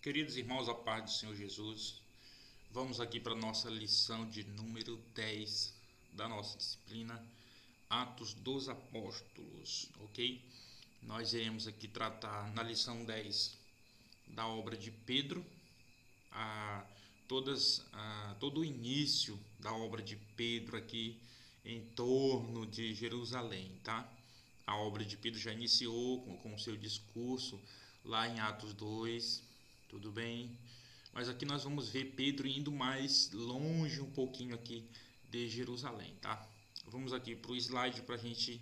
Queridos irmãos, a paz do Senhor Jesus, vamos aqui para a nossa lição de número 10 da nossa disciplina Atos dos Apóstolos, ok? Nós iremos aqui tratar na lição 10 da obra de Pedro, todo o início da obra de Pedro aqui em torno de Jerusalém, tá? A obra de Pedro já iniciou com o seu discurso lá em Atos 2, tudo bem? Mas aqui nós vamos ver Pedro indo mais longe um pouquinho aqui de Jerusalém, tá? Vamos aqui para o slide para a gente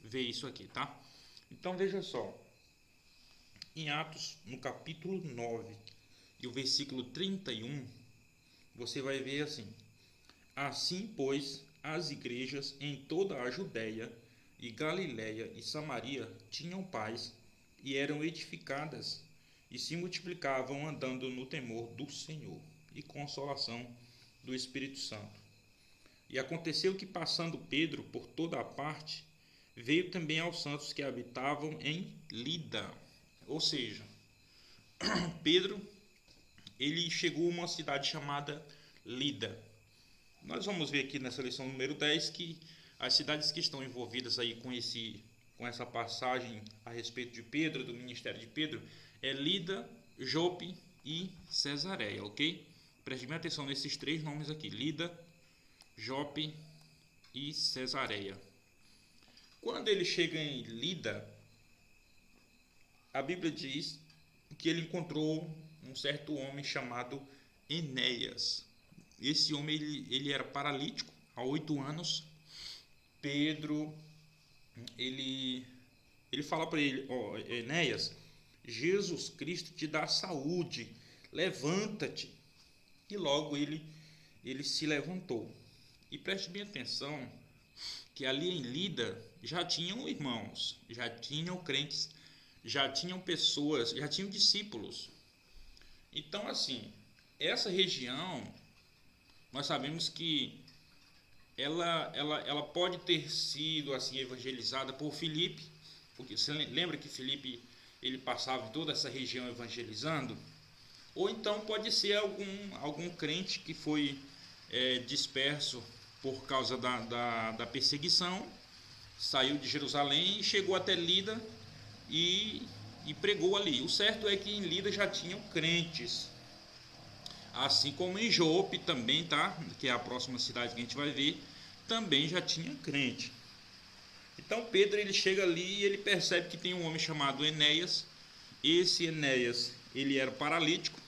ver isso aqui, tá? Então veja só, em Atos, no capítulo 9 e o versículo 31, você vai ver assim: assim, pois, as igrejas em toda a Judéia e Galiléia e Samaria tinham paz e eram edificadas e se multiplicavam andando no temor do Senhor e consolação do Espírito Santo. E aconteceu que, passando Pedro por toda a parte, veio também aos santos que habitavam em Lida. Ou seja, Pedro ele chegou a uma cidade chamada Lida. Nós vamos ver aqui nessa lição número 10 que as cidades que estão envolvidas aí com essa passagem a respeito de Pedro, do ministério de Pedro, é Lida, Jope e Cesareia, ok? Preste bem atenção nesses três nomes aqui: Lida, Jope e Cesareia. Quando ele chega em Lida, a Bíblia diz que ele encontrou um certo homem chamado Enéas. Esse homem ele era paralítico há 8 anos. Pedro ele fala para ele: Enéas, Jesus Cristo te dá saúde, levanta-te. E logo ele se levantou. E preste bem atenção que ali em Lida já tinham irmãos, já tinham crentes, já tinham pessoas, já tinham discípulos. Então, assim, essa região, nós sabemos que ela pode ter sido assim evangelizada por Filipe, porque você lembra que Filipe ele passava em toda essa região evangelizando, ou então pode ser algum crente que foi disperso por causa da perseguição, saiu de Jerusalém e chegou até Lida e pregou ali. O certo é que em Lida já tinham crentes, assim como em Jope também, tá? Que é a próxima cidade que a gente vai ver, também já tinha crente. Então Pedro ele chega ali e ele percebe que tem um homem chamado Enéas. Esse Enéas ele era paralítico.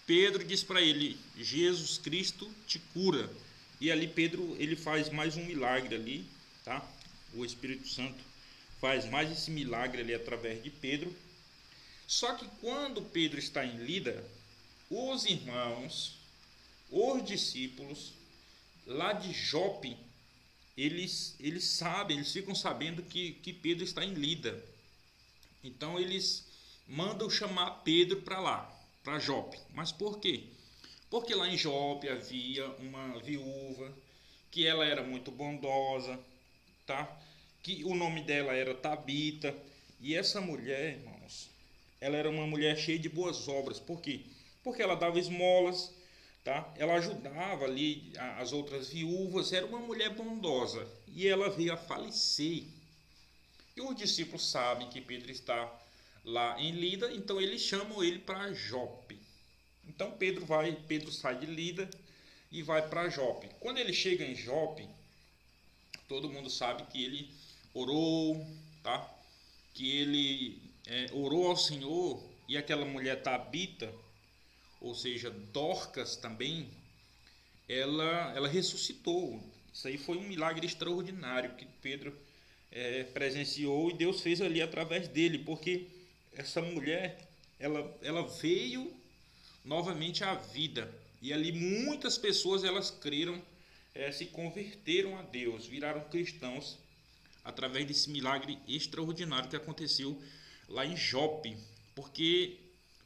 Pedro diz para ele: Jesus Cristo te cura. E ali Pedro ele faz mais um milagre ali, tá? O Espírito Santo faz mais esse milagre ali através de Pedro. Só que quando Pedro está em Lida, os irmãos, os discípulos lá de Jope, eles sabem, eles ficam sabendo que Pedro está em Lida. Então eles mandam chamar Pedro para lá, para Jope. Mas por quê? Porque lá em Jope havia uma viúva que ela era muito bondosa, tá? Que o nome dela era Tabita. E essa mulher, irmãos, ela era uma mulher cheia de boas obras. Por quê? Porque ela dava esmolas, tá? Ela ajudava ali as outras viúvas, era uma mulher bondosa. E ela veio a falecer. E os discípulos sabem que Pedro está lá em Lida, então eles chamam ele para Jope. Então Pedro sai de Lida e vai para Jope. Quando ele chega em Jope, todo mundo sabe que ele orou, tá? Que ele orou ao Senhor, e aquela mulher Tabita, ou seja, Dorcas também, ela ressuscitou. Isso aí foi um milagre extraordinário que Pedro presenciou, e Deus fez ali através dele, porque essa mulher ela veio novamente à vida, e ali muitas pessoas elas creram, se converteram a Deus, viraram cristãos através desse milagre extraordinário que aconteceu lá em Jope. Porque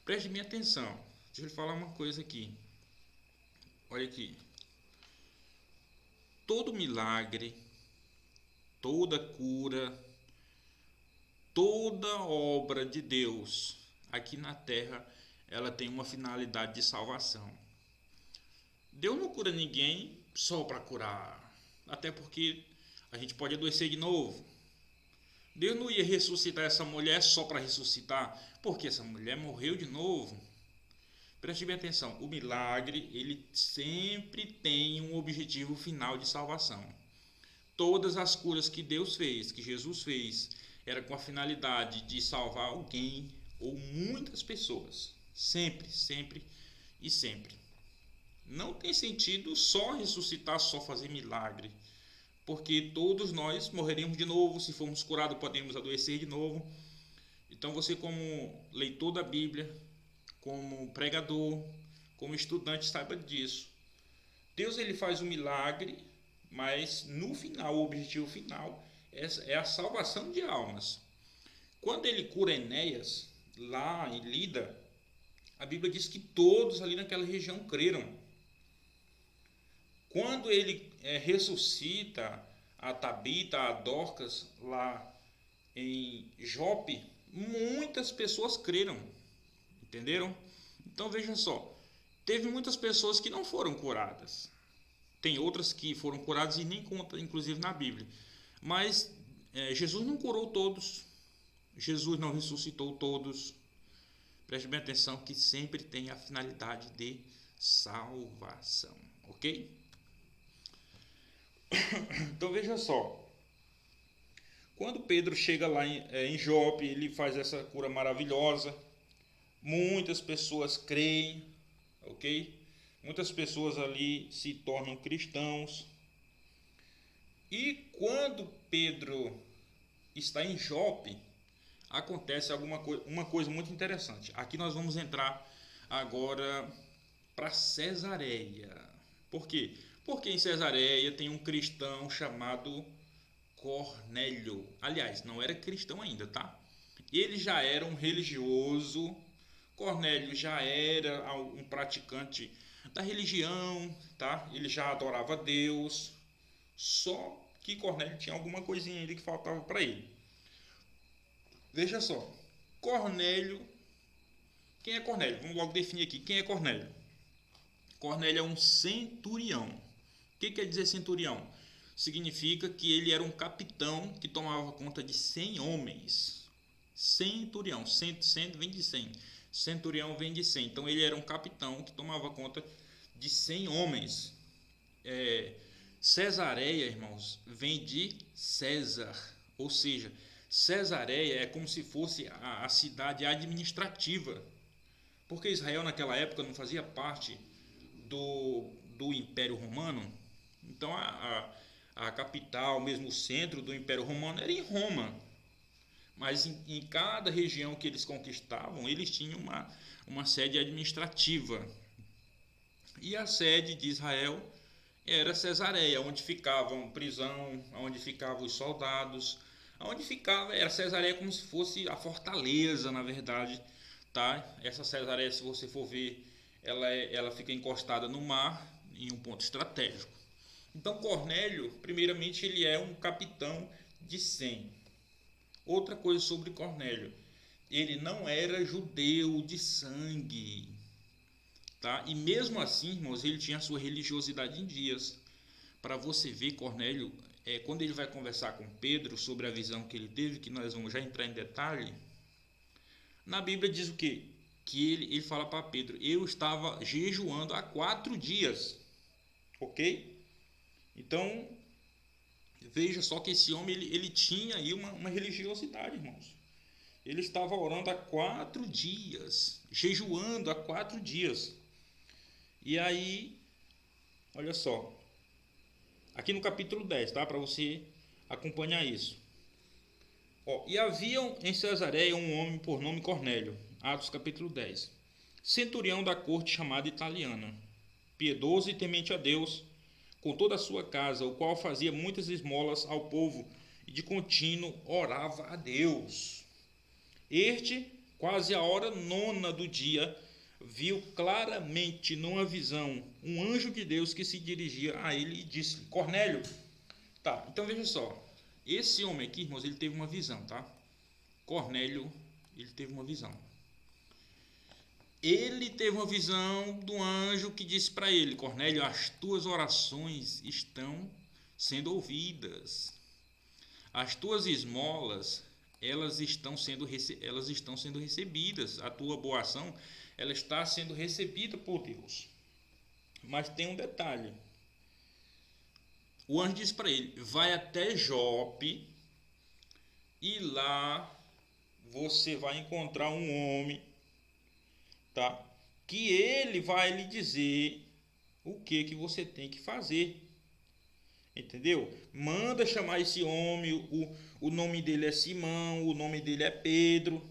preste minha atenção, deixa eu falar uma coisa aqui. Olha aqui, todo milagre, toda cura, toda obra de Deus aqui na terra ela tem uma finalidade de salvação. Deus não cura ninguém só para curar, até porque a gente pode adoecer de novo. Deus não ia ressuscitar essa mulher só para ressuscitar, porque essa mulher morreu de novo. Preste bem atenção, o milagre ele sempre tem um objetivo final de salvação. Todas as curas que Deus fez, que Jesus fez, era com a finalidade de salvar alguém ou muitas pessoas. Sempre, sempre e sempre. Não tem sentido só ressuscitar, só fazer milagre, porque todos nós morreremos de novo. Se formos curados, podemos adoecer de novo. Então você, como leitor da Bíblia, como pregador, como estudante, saiba disso. Deus ele faz um milagre, mas no final, o objetivo final é a salvação de almas. Quando ele cura Enéas, lá em Lida, a Bíblia diz que todos ali naquela região creram. Quando ele ressuscita a Tabita, a Dorcas, lá em Jope, muitas pessoas creram. Entenderam? Então veja só, teve muitas pessoas que não foram curadas. Tem outras que foram curadas e nem conta, inclusive na Bíblia. Mas Jesus não curou todos. Jesus não ressuscitou todos. Preste bem atenção que sempre tem a finalidade de salvação. Ok? Então veja só. Quando Pedro chega lá em Jope, ele faz essa cura maravilhosa. Muitas pessoas creem, ok? Muitas pessoas ali se tornam cristãos. E quando Pedro está em Jope, acontece uma coisa muito interessante. Aqui nós vamos entrar agora para Cesareia. Por quê? Porque em Cesareia tem um cristão chamado Cornélio. Aliás, não era cristão ainda, tá? Ele já era um religioso. Cornélio já era um praticante da religião, tá? Ele já adorava Deus. Só que Cornélio tinha alguma coisinha ali que faltava para ele. Veja só, Cornélio. Quem é Cornélio? Vamos logo definir aqui. Quem é Cornélio? Cornélio é um centurião. O que quer dizer centurião? Significa que ele era um capitão que tomava conta de 100 homens. Centurião, cento vem de 100. Centurião vem de 100. Então ele era um capitão que tomava conta de 100 homens. Cesareia, irmãos, vem de César. Ou seja, Cesareia é como se fosse a cidade administrativa. Porque Israel naquela época não fazia parte do Império Romano. Então a capital, mesmo o centro do Império Romano era em Roma. Mas em cada região que eles conquistavam, eles tinham uma sede administrativa. E a sede de Israel era Cesareia, onde ficavam prisão, onde ficavam os soldados, onde ficava, era Cesareia como se fosse a fortaleza, na verdade, tá? Essa Cesareia, se você for ver, ela fica encostada no mar, em um ponto estratégico. Então Cornélio, primeiramente, ele é um capitão de 100. Outra coisa sobre Cornélio, ele não era judeu de sangue, tá? E mesmo assim, irmãos, ele tinha a sua religiosidade em dias. Para você ver, Cornélio, quando ele vai conversar com Pedro sobre a visão que ele teve, que nós vamos já entrar em detalhe, na Bíblia diz o quê? Que ele fala para Pedro, eu estava jejuando há 4 dias, ok? Então, veja só que esse homem ele tinha aí uma religiosidade, irmãos. Ele estava orando há 4 dias, jejuando há 4 dias. E aí, olha só, aqui no capítulo 10, tá? Para você acompanhar isso. E haviam em Cesareia um homem por nome Cornélio, Atos capítulo 10, centurião da corte chamada Italiana, piedoso e temente a Deus, com toda a sua casa, o qual fazia muitas esmolas ao povo e de contínuo orava a Deus. Este, quase a hora 9 do dia, viu claramente numa visão um anjo de Deus que se dirigia a ele e disse: Cornélio. Tá, então veja só, esse homem aqui, irmãos, ele teve uma visão, tá? Cornélio, ele teve uma visão. ele teve uma visão do anjo que disse para ele: Cornélio, as tuas orações estão sendo ouvidas. As tuas esmolas, elas estão sendo recebidas. A tua boa ação, ela está sendo recebida por Deus. Mas tem um detalhe. O anjo disse para ele: vai até Jope e lá você vai encontrar um homem, tá? Que ele vai lhe dizer o que você tem que fazer. Entendeu? Manda chamar esse homem, o nome dele é Simão, o nome dele é Pedro.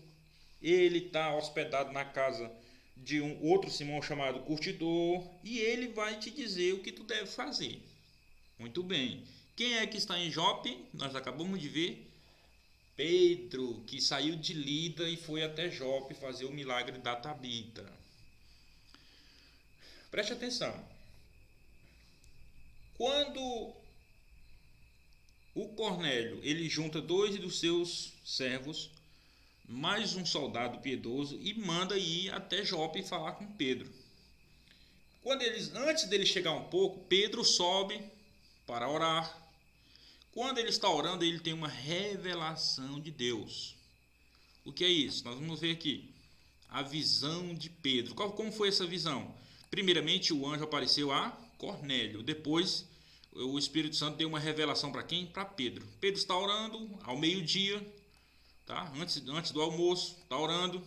Ele está hospedado na casa de um outro Simão chamado Curtidor, e ele vai te dizer o que tu deve fazer. Muito bem. Quem é que está em Jope? Nós acabamos de ver Pedro, que saiu de Lida e foi até Jope fazer o milagre da Tabita. Preste atenção. Quando o Cornélio, ele junta 2 dos seus servos, mais um soldado piedoso, e manda ir até Jope falar com Pedro. Antes dele chegar um pouco, Pedro sobe para orar. Quando ele está orando, ele tem uma revelação de Deus. O que é isso? Nós vamos ver aqui a visão de Pedro. Como foi essa visão? Primeiramente, o anjo apareceu a Cornélio. Depois, o Espírito Santo deu uma revelação para quem? Para Pedro. Pedro está orando ao meio-dia, tá? Antes do almoço, está orando.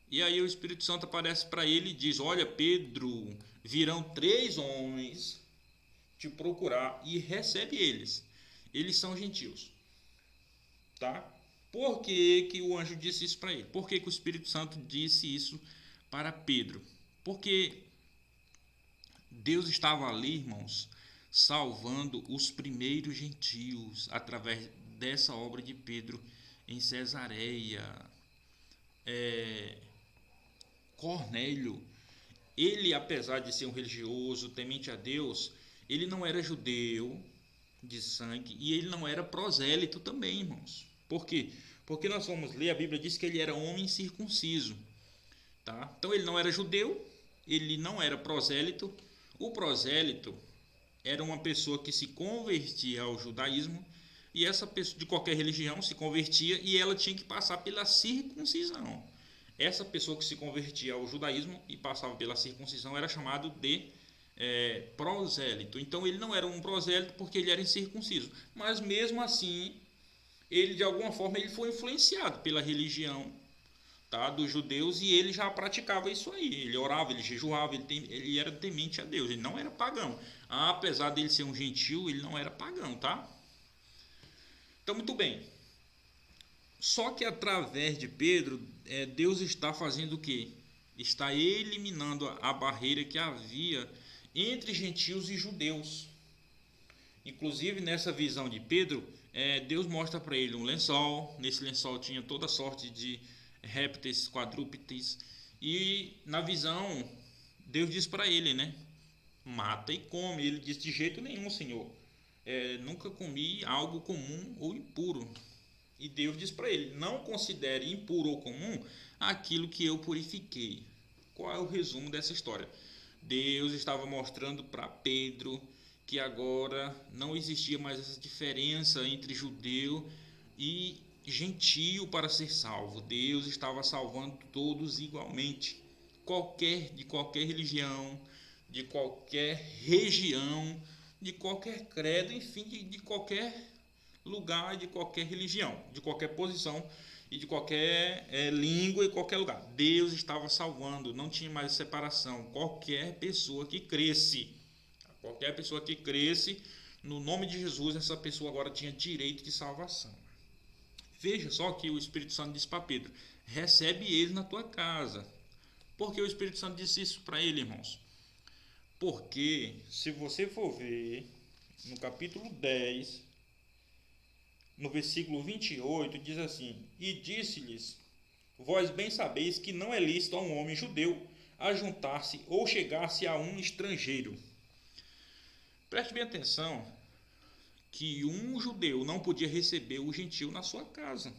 E aí o Espírito Santo aparece para ele e diz: olha, Pedro, virão 3 homens te procurar, e recebe eles. Eles são gentios, tá? Por que o anjo disse isso para ele? Por que o Espírito Santo disse isso para Pedro? Porque Deus estava ali, irmãos, salvando os primeiros gentios através dessa obra de Pedro em Cesareia. Cornélio, ele, apesar de ser um religioso, temente a Deus, ele não era judeu de sangue e ele não era prosélito também, irmãos. Por quê? Porque nós vamos ler, a Bíblia diz que ele era homem circunciso, tá? Então ele não era judeu, ele não era prosélito. O prosélito era uma pessoa que se convertia ao judaísmo, e essa pessoa de qualquer religião se convertia e ela tinha que passar pela circuncisão. Essa pessoa que se convertia ao judaísmo e passava pela circuncisão era chamado de prosélito. Então ele não era um prosélito porque ele era incircunciso, mas mesmo assim ele de alguma forma ele foi influenciado pela religião, tá, dos judeus, e ele já praticava isso aí. Ele orava, ele jejuava, ele era temente a Deus, ele não era pagão. Apesar dele ser um gentil, ele não era pagão, tá? Então, muito bem. Só que através de Pedro, Deus está fazendo o quê? Está eliminando a barreira que havia entre gentios e judeus. Inclusive, nessa visão de Pedro, Deus mostra para ele um lençol. Nesse lençol tinha toda sorte de répteis, quadrúpedes. E na visão, Deus diz para ele, né? Mata e come. Ele diz: de jeito nenhum, Senhor. Nunca comi algo comum ou impuro. E Deus diz para ele: não considere impuro ou comum aquilo que eu purifiquei. Qual é o resumo dessa história? Deus estava mostrando para Pedro que agora não existia mais essa diferença entre judeu e gentio para ser salvo. Deus estava salvando todos igualmente, de qualquer religião, de qualquer região, de qualquer credo, enfim, de qualquer lugar, de qualquer religião, de qualquer posição e de qualquer língua e qualquer lugar. Deus estava salvando, não tinha mais separação. Qualquer pessoa que cresce no nome de Jesus, essa pessoa agora tinha direito de salvação. Veja só que o Espírito Santo disse para Pedro: recebe ele na tua casa. Por que o Espírito Santo disse isso para ele, irmãos? Porque se você for ver no capítulo 10, no versículo 28, diz assim: e disse-lhes: vós bem sabeis que não é lícito a um homem judeu ajuntar-se ou chegar-se a um estrangeiro. Preste bem atenção que um judeu não podia receber o gentio na sua casa.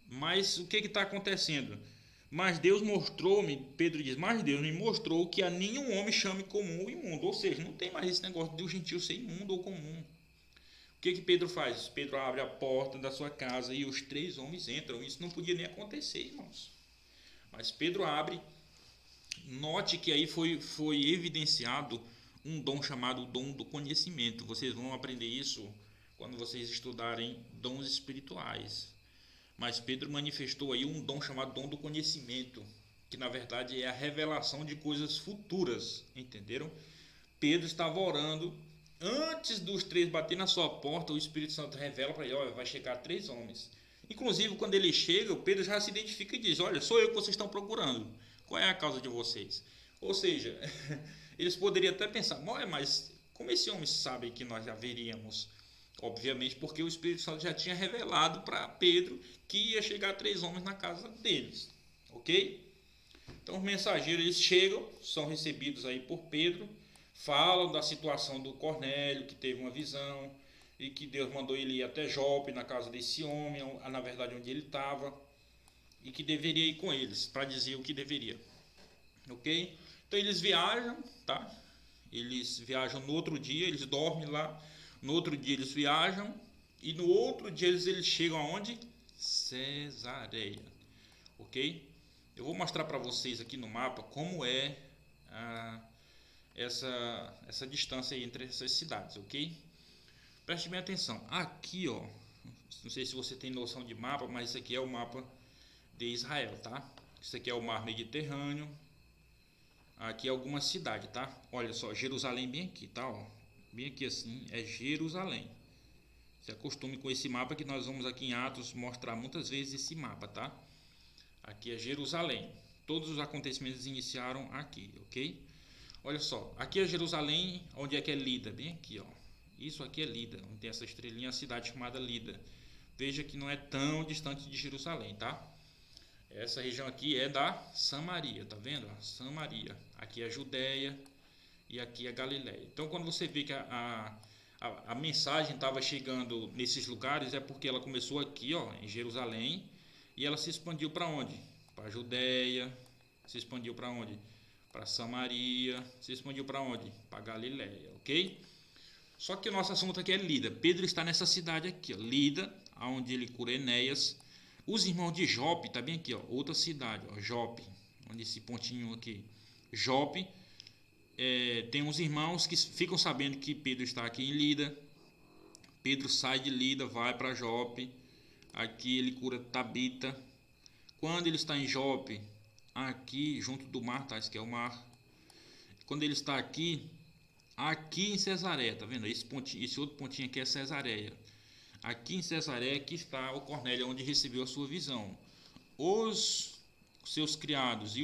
Mas o que está acontecendo? Mas Deus mostrou-me, Pedro diz, mas Deus me mostrou que a nenhum homem chame comum ou imundo. Ou seja, não tem mais esse negócio de o gentio ser imundo ou comum. O que Pedro faz? Pedro abre a porta da sua casa e os 3 homens entram. Isso não podia nem acontecer, irmãos. Mas Pedro abre. Note que aí foi evidenciado um dom chamado dom do conhecimento. Vocês vão aprender isso quando vocês estudarem dons espirituais. Mas Pedro manifestou aí um dom chamado dom do conhecimento, que na verdade é a revelação de coisas futuras, entenderam? Pedro estava orando, antes dos 3 bater na sua porta, o Espírito Santo revela para ele, olha, vai chegar 3 homens. Inclusive, quando ele chega, o Pedro já se identifica e diz, olha, sou eu que vocês estão procurando, qual é a causa de vocês? Ou seja, eles poderiam até pensar, mas como esse homem sabe que nós haveríamos? Obviamente porque o Espírito Santo já tinha revelado para Pedro que ia chegar 3 homens na casa deles, ok? Então os mensageiros eles chegam, são recebidos aí por Pedro, falam da situação do Cornélio, que teve uma visão e que Deus mandou ele ir até Jope, na casa desse homem, na verdade onde ele estava, e que deveria ir com eles, para dizer o que deveria, ok? Então eles viajam, tá? Eles viajam no outro dia, eles dormem lá. No outro dia eles viajam e no outro dia eles chegam aonde? Cesareia, ok? Eu vou mostrar para vocês aqui no mapa como é essa distância entre essas cidades, ok? Preste bem atenção. Aqui, ó, não sei se você tem noção de mapa, mas isso aqui é o mapa de Israel, tá? Isso aqui é o mar Mediterrâneo. Aqui é alguma cidade, tá? Olha só, Jerusalém bem aqui, tá? Ó. Bem aqui assim, é Jerusalém. Se acostume com esse mapa que nós vamos aqui em Atos mostrar muitas vezes esse mapa, tá? Aqui é Jerusalém. Todos os acontecimentos iniciaram aqui, ok? Olha só, aqui é Jerusalém, onde é que é Lida? Bem aqui, ó. Isso aqui é Lida, onde tem essa estrelinha, a cidade chamada Lida. Veja que não é tão distante de Jerusalém, tá? Essa região aqui é da Samaria, tá vendo? Samaria. Aqui é Judéia e aqui é Galiléia. Então, quando você vê que a mensagem estava chegando nesses lugares, é porque ela começou aqui, ó, em Jerusalém, e ela se expandiu para onde? Para Judéia. Se expandiu para onde? Para Samaria. Se expandiu para onde? Para Galiléia, ok? Só que o nosso assunto aqui é Lida. Pedro está nessa cidade aqui, ó, Lida, onde ele cura Enéas. Os irmãos de Jope, tá bem aqui, ó, outra cidade, ó, Jope, onde esse pontinho aqui, Jope. Tem uns irmãos que ficam sabendo que Pedro está aqui em Lida. Pedro sai de Lida, vai para Jope. Aqui ele cura Tabita. Quando ele está em Jope, aqui junto do mar, tá? Esse aqui é o mar. Quando ele está aqui em Cesareia, tá vendo? Esse outro pontinho aqui é Cesareia. Aqui em Cesareia que está o Cornélio, onde recebeu a sua visão. Os seus criados e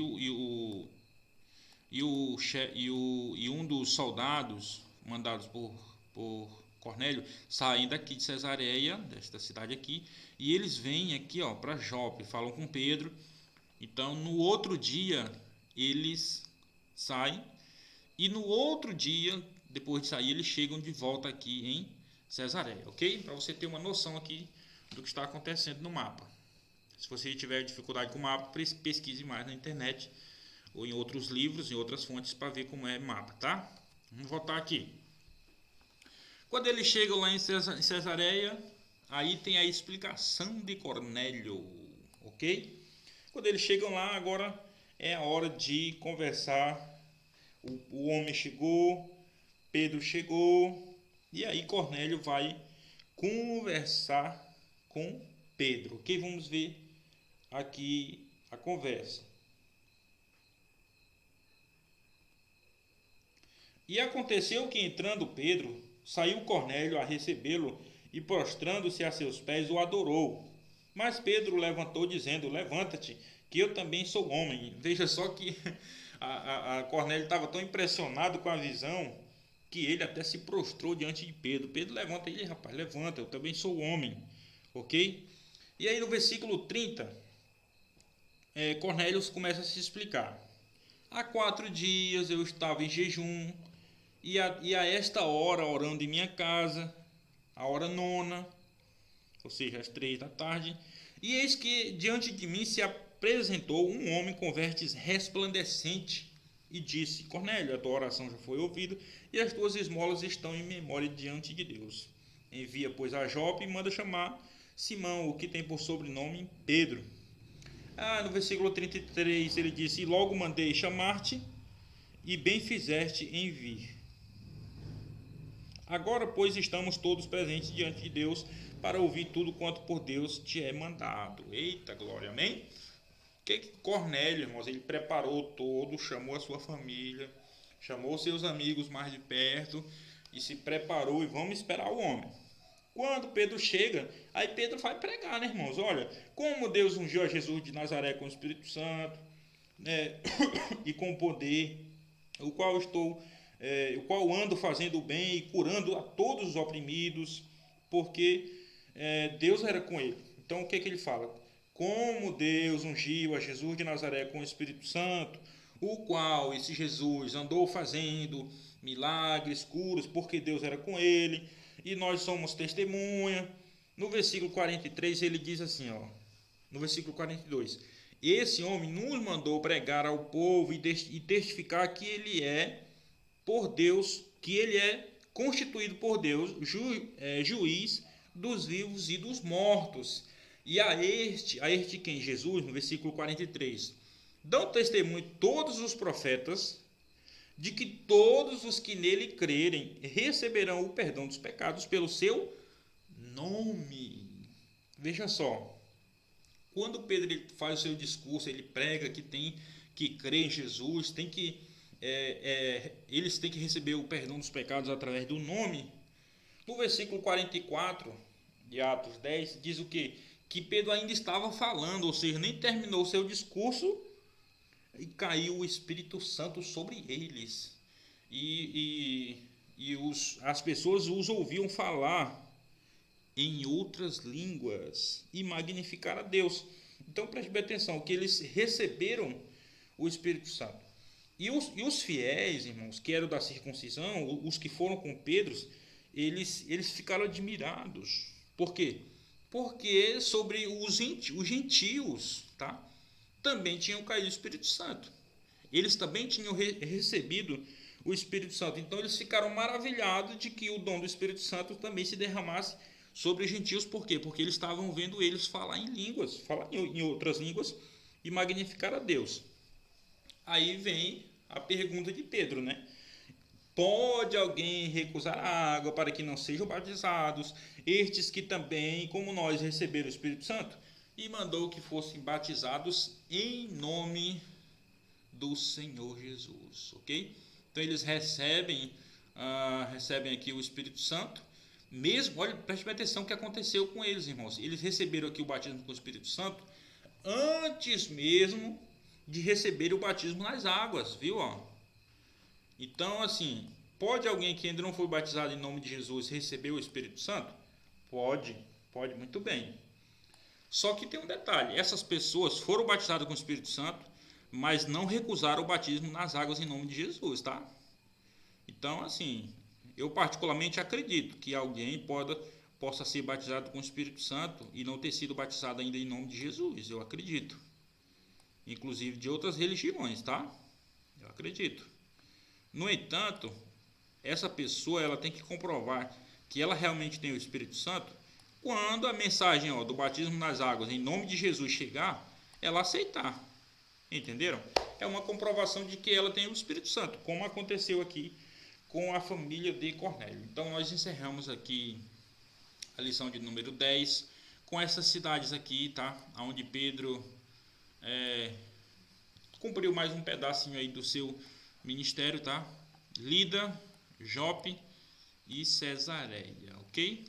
um dos soldados mandados por Cornélio saem daqui de Cesareia, desta cidade aqui, e eles vêm aqui, ó, para Jope, falam com Pedro. Então, no outro dia eles saem e no outro dia, depois de sair, eles chegam de volta aqui em Cesareia, ok? Para você ter uma noção aqui do que está acontecendo no mapa. Se você tiver dificuldade com o mapa, pesquise mais na internet ou em outros livros, em outras fontes, para ver como é mapa, tá? Vamos voltar aqui. Quando eles chegam lá em Cesareia, aí tem a explicação de Cornélio, ok? Quando eles chegam lá, agora é a hora de conversar. O homem chegou, Pedro chegou, e aí Cornélio vai conversar com Pedro, ok? Vamos ver aqui a conversa. E aconteceu que, entrando Pedro, saiu Cornélio a recebê-lo e, prostrando-se a seus pés, o adorou. Mas Pedro levantou, dizendo: levanta-te, que eu também sou homem. Veja só que a Cornélio estava tão impressionado com a visão que ele até se prostrou diante de Pedro. Pedro levanta ele, rapaz, levanta, eu também sou homem, ok? E aí no versículo 30, Cornélio começa a se explicar. Há 4 dias eu estava em jejum, e a esta hora, orando em minha casa, a hora 9, ou seja, às 3 da tarde, e eis que diante de mim se apresentou um homem com vestes resplandecentes e disse: Cornélio, a tua oração já foi ouvida e as tuas esmolas estão em memória diante de Deus. Envia, pois, a Jope e manda chamar Simão, o que tem por sobrenome Pedro. No versículo 33 ele disse: E logo mandei chamar-te, e bem fizeste em vir. Agora, pois, estamos todos presentes diante de Deus para ouvir tudo quanto por Deus te é mandado. Eita glória, amém? O que Cornélio, irmãos, ele preparou todo, chamou a sua família, chamou seus amigos mais de perto e se preparou, e vamos esperar o homem. Quando Pedro chega, aí Pedro vai pregar, né, irmãos? Olha, como Deus ungiu a Jesus de Nazaré com o Espírito Santo, e com poder, o qual ando fazendo o bem e curando a todos os oprimidos, porque Deus era com ele. Então o que ele fala? Como Deus ungiu a Jesus de Nazaré com o Espírito Santo, o qual esse Jesus andou fazendo milagres, curas, porque Deus era com ele, e nós somos testemunha. No versículo 43 ele diz assim, no versículo 42, esse homem nos mandou pregar ao povo e testificar que ele é por Deus, que ele é constituído por Deus, juiz dos vivos e dos mortos. E a este quem? Jesus, no versículo 43, dão testemunho todos os profetas de que todos os que nele crerem receberão o perdão dos pecados pelo seu nome. Veja só, quando Pedro faz o seu discurso, ele prega que tem que crer em Jesus, eles têm que receber o perdão dos pecados através do nome. No versículo 44 de Atos 10, diz o quê? Que Pedro ainda estava falando, ou seja, nem terminou o seu discurso e caiu o Espírito Santo sobre eles. As pessoas os ouviam falar em outras línguas e magnificar a Deus. Então preste bem atenção, que eles receberam o Espírito Santo. E os fiéis, irmãos, que eram da circuncisão, os que foram com Pedro, eles ficaram admirados. Por quê? Porque sobre os gentios, tá? Também tinham caído o Espírito Santo. Eles também tinham recebido o Espírito Santo. Então eles ficaram maravilhados de que o dom do Espírito Santo também se derramasse sobre os gentios. Por quê? Porque eles estavam vendo eles falar em línguas, falar em outras línguas e magnificar a Deus. Aí vem a pergunta de Pedro, né? Pode alguém recusar a água para que não sejam batizados, estes que também, como nós, receberam o Espírito Santo? E mandou que fossem batizados em nome do Senhor Jesus, ok? Então eles recebem aqui o Espírito Santo, mesmo, olha, preste atenção o que aconteceu com eles, irmãos. Eles receberam aqui o batismo com o Espírito Santo antes mesmo de receber o batismo nas águas, viu? Então, assim, pode alguém que ainda não foi batizado em nome de Jesus receber o Espírito Santo? Pode muito bem. Só que tem um detalhe, essas pessoas foram batizadas com o Espírito Santo, mas não recusaram o batismo nas águas em nome de Jesus, tá? Então, assim, eu particularmente acredito que alguém possa ser batizado com o Espírito Santo e não ter sido batizado ainda em nome de Jesus, eu acredito. Inclusive de outras religiões, tá? Eu acredito. No entanto, essa pessoa ela tem que comprovar que ela realmente tem o Espírito Santo quando a mensagem do batismo nas águas em nome de Jesus chegar, ela aceitar. Entenderam? É uma comprovação de que ela tem o Espírito Santo, como aconteceu aqui com a família de Cornélio. Então nós encerramos aqui a lição de número 10 com essas cidades aqui, tá? Onde Pedro cumpriu mais um pedacinho aí do seu ministério, tá? Lida, Jope e Cesareia, ok?